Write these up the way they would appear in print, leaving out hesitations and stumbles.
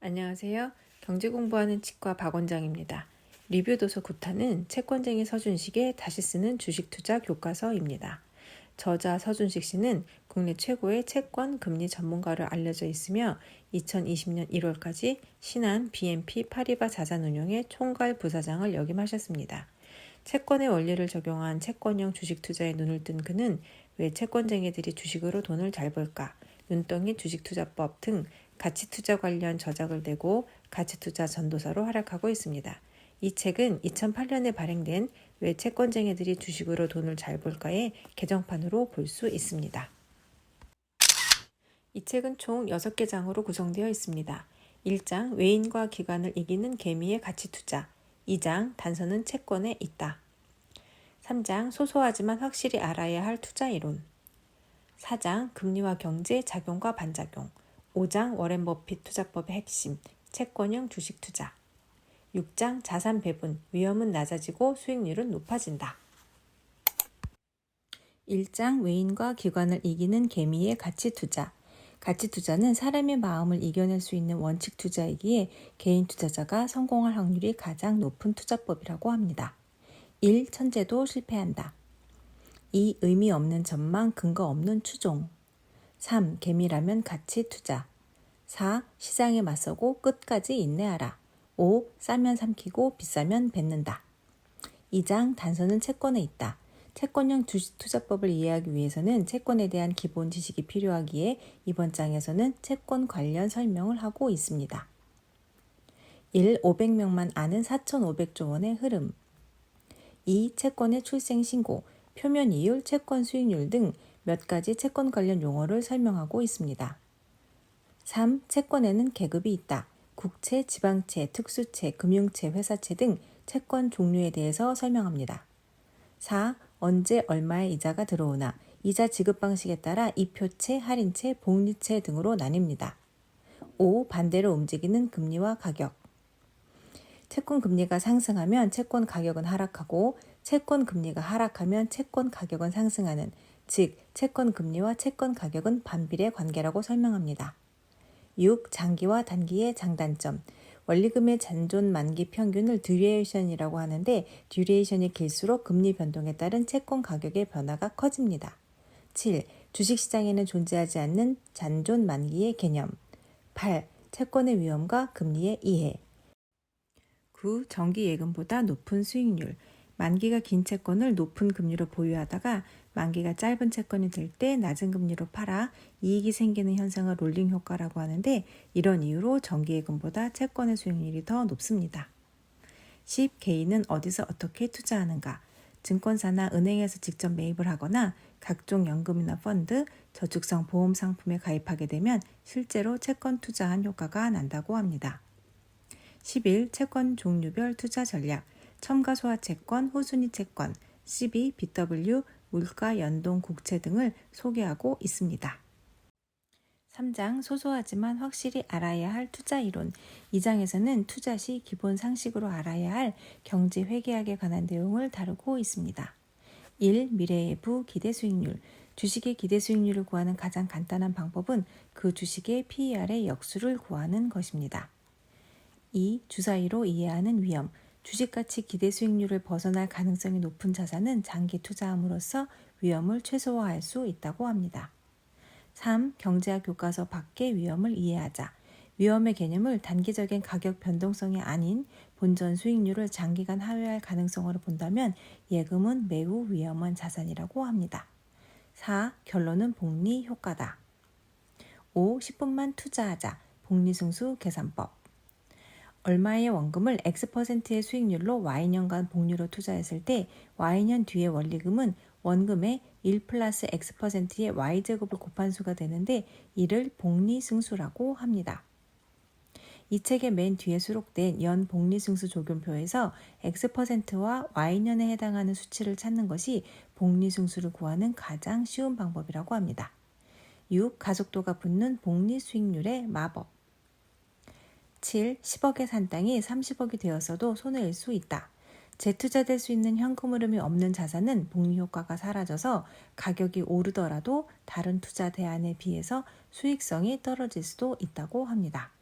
안녕하세요. 경제 공부하는 치과 박 원장입니다. 리뷰 도서 구타는 채권쟁이 서준식의 다시 쓰는 주식 투자 교과서입니다. 저자 서준식 씨는 국내 최고의 채권 금리 전문가로 알려져 있으며 2020년 1월까지 신한 BNP 파리바 자산운용의 총괄 부사장을 역임하셨습니다. 채권의 원리를 적용한 채권형 주식 투자에 눈을 뜬 그는 왜 채권쟁이들이 주식으로 돈을 잘 벌까, 눈덩이 주식투자법 등 가치투자 관련 저작을 내고 가치투자 전도사로 활약하고 있습니다. 이 책은 2008년에 발행된 왜 채권쟁이들이 주식으로 돈을 잘 벌까의 개정판으로 볼 수 있습니다. 이 책은 총 6개 장으로 구성되어 있습니다. 1장 외인과 기관을 이기는 개미의 가치투자, 2장 단서는 채권에 있다, 3장 소소하지만 확실히 알아야 할 투자이론, 4장 금리와 경제 작용과 반작용, 5장 워렌 버핏 투자법의 핵심, 채권형 주식 투자, 6장 자산 배분, 위험은 낮아지고 수익률은 높아진다. 1장 외인과 기관을 이기는 개미의 가치 투자. 가치 투자는 사람의 마음을 이겨낼 수 있는 원칙 투자이기에 개인 투자자가 성공할 확률이 가장 높은 투자법이라고 합니다. 1. 천재도 실패한다. 2. 의미 없는 전망, 근거 없는 추종. 3. 개미라면 가치 투자. 4. 시장에 맞서고 끝까지 인내하라. 5. 싸면 삼키고 비싸면 뱉는다. 2장 단서는 채권에 있다. 채권형 주식 투자법을 이해하기 위해서는 채권에 대한 기본 지식이 필요하기에 이번 장에서는 채권 관련 설명을 하고 있습니다. 1. 500명만 아는 4,500조 원의 흐름. 2. 채권의 출생 신고, 표면 이율, 채권 수익률 등 몇 가지 채권 관련 용어를 설명하고 있습니다. 3. 채권에는 계급이 있다. 국채, 지방채, 특수채, 금융채, 회사채 등 채권 종류에 대해서 설명합니다. 4. 언제 얼마의 이자가 들어오나, 이자 지급 방식에 따라 이표채, 할인채, 복리채 등으로 나뉩니다. 5. 반대로 움직이는 금리와 가격. 채권 금리가 상승하면 채권 가격은 하락하고 채권 금리가 하락하면 채권 가격은 상승하는, 즉 채권 금리와 채권 가격은 반비례 관계라고 설명합니다. 6. 장기와 단기의 장단점. 원리금의 잔존 만기 평균을 듀레이션이라고 하는데 듀레이션이 길수록 금리 변동에 따른 채권 가격의 변화가 커집니다. 7. 주식시장에는 존재하지 않는 잔존 만기의 개념. 8. 채권의 위험과 금리의 이해. 9. 정기예금보다 높은 수익률. 만기가 긴 채권을 높은 금리로 보유하다가 만기가 짧은 채권이 될 때 낮은 금리로 팔아 이익이 생기는 현상을 롤링 효과라고 하는데 이런 이유로 정기예금보다 채권의 수익률이 더 높습니다. 10. 개인은 어디서 어떻게 투자하는가. 증권사나 은행에서 직접 매입을 하거나 각종 연금이나 펀드, 저축성 보험 상품에 가입하게 되면 실제로 채권 투자한 효과가 난다고 합니다. 11. 채권 종류별 투자 전략. 첨가소화채권, 후순위 채권, CB, BW, 물가 연동 국채 등을 소개하고 있습니다. 3장 소소하지만 확실히 알아야 할 투자 이론. 2장에서는 투자 시 기본 상식으로 알아야 할 경제 회계학에 관한 내용을 다루고 있습니다. 1. 미래예부 기대 수익률. 주식의 기대 수익률을 구하는 가장 간단한 방법은 그 주식의 PER의 역수를 구하는 것입니다. 2. 주사위로 이해하는 위험. 주식가치 기대 수익률을 벗어날 가능성이 높은 자산은 장기 투자함으로써 위험을 최소화할 수 있다고 합니다. 3. 경제학 교과서 밖의 위험을 이해하자. 위험의 개념을 단기적인 가격 변동성이 아닌 본전 수익률을 장기간 하회할 가능성으로 본다면 예금은 매우 위험한 자산이라고 합니다. 4. 결론은 복리 효과다. 5. 10분만 투자하자. 복리승수 계산법. 얼마의 원금을 X%의 수익률로 Y년간 복리로 투자했을 때 Y년 뒤의 원리금은 원금의 1 플러스 X%의 Y제곱을 곱한 수가 되는데 이를 복리승수라고 합니다. 이 책의 맨 뒤에 수록된 연 복리승수 조균표에서 X%와 Y년에 해당하는 수치를 찾는 것이 복리승수를 구하는 가장 쉬운 방법이라고 합니다. 6. 가속도가 붙는 복리 수익률의 마법. 7. 10억에 산 땅이 30억이 되었어도 손해일 수 있다. 재투자될 수 있는 현금 흐름이 없는 자산은 복리 효과가 사라져서 가격이 오르더라도 다른 투자 대안에 비해서 수익성이 떨어질 수도 있다고 합니다.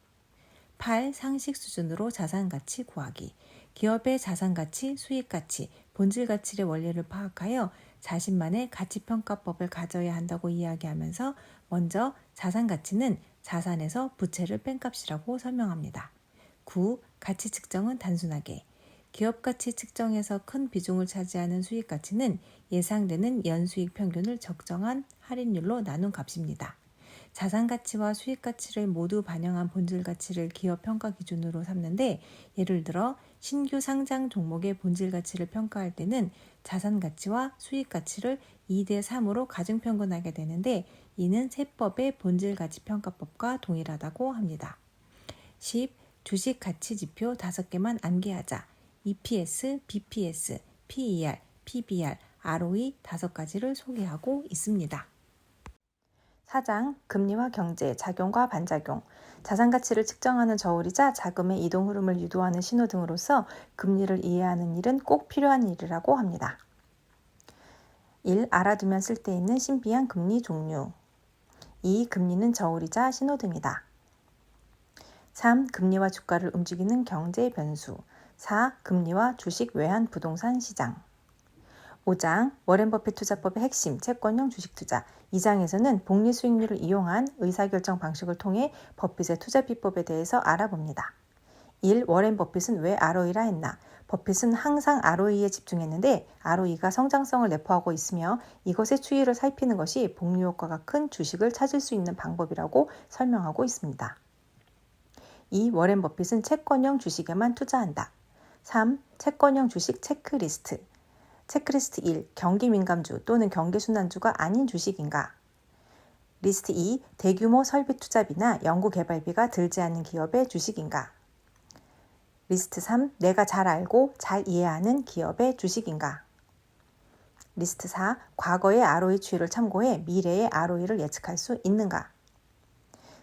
8. 상식 수준으로 자산가치 구하기. 기업의 자산가치, 수익가치, 본질가치의 원리를 파악하여 자신만의 가치평가법을 가져야 한다고 이야기하면서 먼저 자산가치는 자산에서 부채를 뺀 값이라고 설명합니다. 9. 가치 측정은 단순하게. 기업 가치 측정에서 큰 비중을 차지하는 수익 가치는 예상되는 연수익 평균을 적정한 할인율로 나눈 값입니다. 자산 가치와 수익 가치를 모두 반영한 본질 가치를 기업 평가 기준으로 삼는데, 예를 들어 신규 상장 종목의 본질 가치를 평가할 때는 자산 가치와 수익 가치를 2대3으로 가중평균하게 되는데, 이는 세법의 본질 가치 평가법과 동일하다고 합니다. 10. 주식 가치 지표 5개만 암기하자. EPS, BPS, PER, PBR, ROE 5가지를 소개하고 있습니다. 4장 금리와 경제, 작용과 반작용. 자산가치를 측정하는 저울이자 자금의 이동 흐름을 유도하는 신호등으로서 금리를 이해하는 일은 꼭 필요한 일이라고 합니다. 1. 알아두면 쓸데있는 신비한 금리 종류. 2. 금리는 저울이자 신호등이다. 3. 금리와 주가를 움직이는 경제 변수. 4. 금리와 주식 외환 부동산 시장. 5장 워렌 버핏 투자법의 핵심 채권형 주식 투자. 2장에서는 복리 수익률을 이용한 의사결정 방식을 통해 버핏의 투자 비법에 대해서 알아봅니다. 1. 워렌 버핏은 왜 ROE라 했나? 버핏은 항상 ROE에 집중했는데 ROE가 성장성을 내포하고 있으며 이것의 추이를 살피는 것이 복리 효과가 큰 주식을 찾을 수 있는 방법이라고 설명하고 있습니다. 2. 워렌 버핏은 채권형 주식에만 투자한다. 3. 채권형 주식 체크리스트. 체크리스트 1. 경기민감주 또는 경기순환주가 아닌 주식인가? 리스트 2. 대규모 설비 투자비나 연구개발비가 들지 않는 기업의 주식인가? 리스트 3. 내가 잘 알고 잘 이해하는 기업의 주식인가? 리스트 4. 과거의 ROE 추이를 참고해 미래의 ROE를 예측할 수 있는가?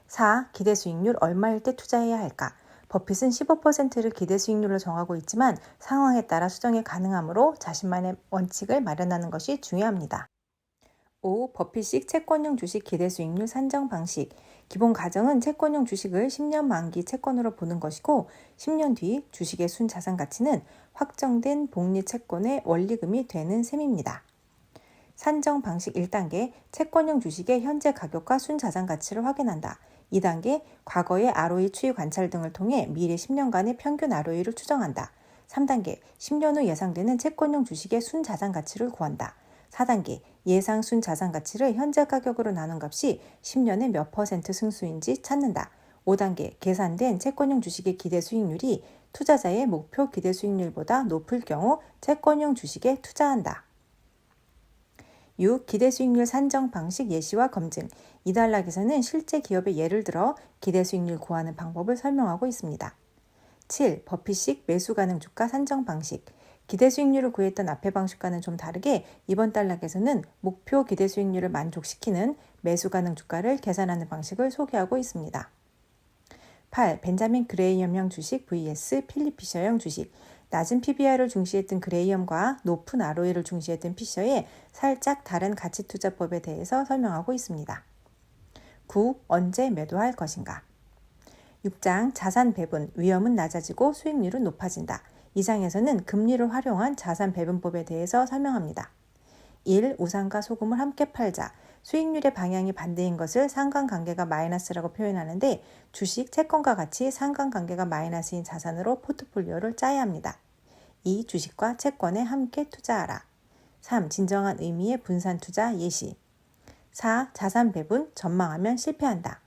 4. 기대 수익률 얼마일 때 투자해야 할까? 버핏은 15%를 기대 수익률로 정하고 있지만 상황에 따라 수정이 가능하므로 자신만의 원칙을 마련하는 것이 중요합니다. 5. 버핏식 채권형 주식 기대 수익률 산정 방식. 기본 가정은 채권형 주식을 10년 만기 채권으로 보는 것이고 10년 뒤 주식의 순자산 가치는 확정된 복리 채권의 원리금이 되는 셈입니다. 산정 방식 1단계 채권형 주식의 현재 가격과 순자산 가치를 확인한다. 2단계 과거의 ROE 추이 관찰 등을 통해 미래 10년간의 평균 ROE를 추정한다. 3단계 10년 후 예상되는 채권형 주식의 순자산 가치를 구한다. 4단계 예상 순자산 가치를 현재 가격으로 나눈 값이 10년에 몇 % 승수인지 찾는다. 5단계 계산된 채권형 주식의 기대 수익률이 투자자의 목표 기대 수익률보다 높을 경우 채권형 주식에 투자한다. 6. 기대 수익률 산정 방식 예시와 검증. 이 단락에서는 실제 기업의 예를 들어 기대 수익률 구하는 방법을 설명하고 있습니다. 7. 버핏식 매수 가능 주가 산정 방식. 기대 수익률을 구했던 앞의 방식과는 좀 다르게 이번 단락에서는 목표 기대 수익률을 만족시키는 매수 가능 주가를 계산하는 방식을 소개하고 있습니다. 8. 벤자민 그레이엄형 주식 vs 필립 피셔형 주식. 낮은 PBR을 중시했던 그레이엄과 높은 ROE를 중시했던 피셔의 살짝 다른 가치투자법에 대해서 설명하고 있습니다. 9. 언제 매도할 것인가? 6장 자산 배분, 위험은 낮아지고 수익률은 높아진다. 2장에서는 금리를 활용한 자산 배분법에 대해서 설명합니다. 1. 우상과 소금을 함께 팔자. 수익률의 방향이 반대인 것을 상관관계가 마이너스라고 표현하는데 주식, 채권과 같이 상관관계가 마이너스인 자산으로 포트폴리오를 짜야 합니다. 2. 주식과 채권에 함께 투자하라. 3. 진정한 의미의 분산 투자 예시. 4. 자산 배분, 전망하면 실패한다.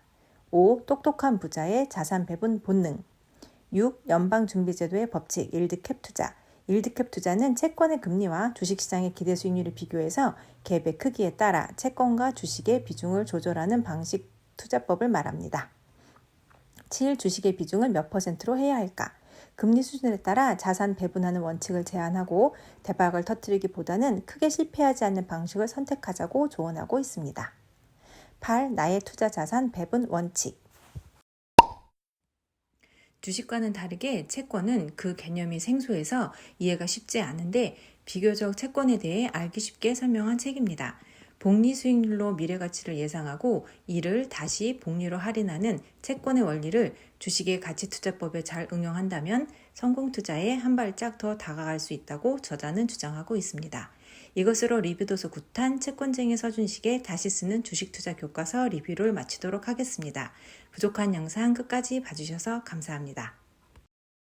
5. 똑똑한 부자의 자산 배분 본능. 6. 연방준비제도의 법칙, 일드캡 투자. 일드캡 투자는 채권의 금리와 주식시장의 기대 수익률을 비교해서 갭의 크기에 따라 채권과 주식의 비중을 조절하는 방식 투자법을 말합니다. 7. 주식의 비중을 몇 %로 해야 할까? 금리 수준에 따라 자산 배분하는 원칙을 제안하고 대박을 터뜨리기보다는 크게 실패하지 않는 방식을 선택하자고 조언하고 있습니다. 8. 나의 투자 자산 배분 원칙. 주식과는 다르게 채권은 그 개념이 생소해서 이해가 쉽지 않은데 비교적 채권에 대해 알기 쉽게 설명한 책입니다. 복리 수익률로 미래 가치를 예상하고 이를 다시 복리로 할인하는 채권의 원리를 주식의 가치 투자법에 잘 응용한다면 성공 투자에 한 발짝 더 다가갈 수 있다고 저자는 주장하고 있습니다. 이것으로 리뷰도서 9탄 채권쟁이 서준식의 다시 쓰는 주식 투자 교과서 리뷰를 마치도록 하겠습니다. 부족한 영상 끝까지 봐주셔서 감사합니다.